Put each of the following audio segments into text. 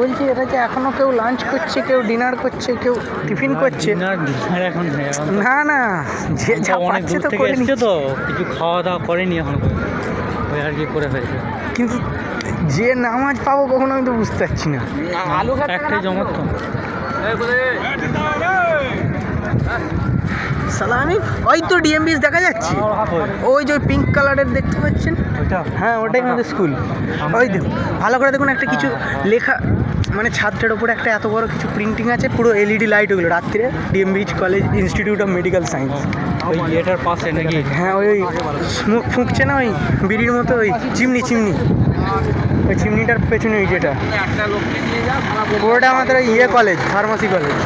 বলছি এটা যে এখনো কেউ লাঞ্চ করছে, কেউ ডিনার করছে, কেউ টিফিন করছে। এখন না না, যে যা অনেক পাচ্ছে দূর তো থেকে করে এসছে নিচ্ছে। তো কিছু খাওয়া দাওয়া করেনি এখন, ওই আর কি করে ফেলছে। কিন্তু যে নামাজ পাবো কখনো আমি তো বুঝতে পারছি না। আলু একটাই জমাত তো সালামি ওই তো ডিএমবিএস দেখা যাচ্ছে, ওই যে পিঙ্ক কালারের দেখতে পাচ্ছেন ওইটা। হ্যাঁ ওটাই আমাদের স্কুল। ওই দেখুন ভালো করে দেখুন, একটা কিছু লেখা মানে ছাত্রের ওপরে একটা এত বড় কিছু প্রিন্টিং আছে, পুরো এলইডি লাইট ওগুলো রাত্রে। DMBS college institute of medical science. ওই এটার পাশে নাকি? হ্যাঁ ওই ফুঁকছে না ওই বিড়ির মতো, ওই চিমনি ওই চিমনিটার পেছনে ওই যেটা, পুরোটা আমাদের ওই কলেজ, ফার্মাসি কলেজ।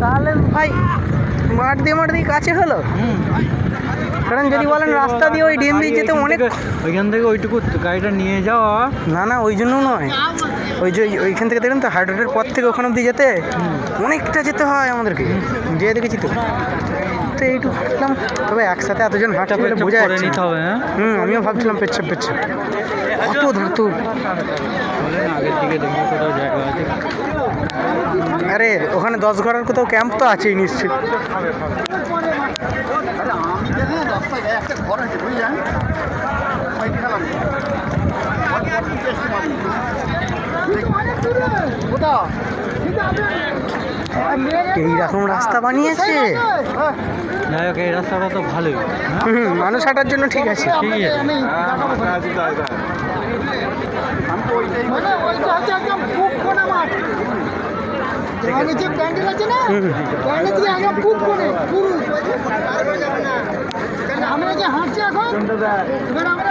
তাহলে ভাই মাঠ দিয়ে কাছে হলো, কারণ যদি বলেন রাস্তা দিয়ে ওই ডিএমবি যেতে অনেক, ওইখান থেকে ওইটুকু গাড়িটা নিয়ে যাওয়া। না ওই জন্য নয়, ওই যে ওইখান থেকে দেখুন তো হাইড্রোটের পর থেকে ওখানে অব্দি যেতে অনেকটা যেতে হয় আমাদেরকে, যেয়ে দেখেছি তো। তো এইটুকু ভাবলাম, তবে একসাথে এতজন হাঁটতে পেরে বোঝা যাচ্ছে নিতে হবে। আমিও ভাবছিলাম পেচ্ছাপ অত ধাতু। আগের দিকে দেখবো কোথাও জায়গা আছে। আরে ওখানে 10 ঘরের কোথাও ক্যাম্প তো আছেই নিশ্চয়ই। এইরকম রাস্তা বানিয়েছে, যাই হোক এই রাস্তাটা তো ভালোই, মানুষ হাঁটার জন্য ঠিক আছে। যে প্যান্ডেল আছে না, প্যান্ডেল থেকে আগে খুব করে আমরা যে হাঁটছি এখন, এবার আমরা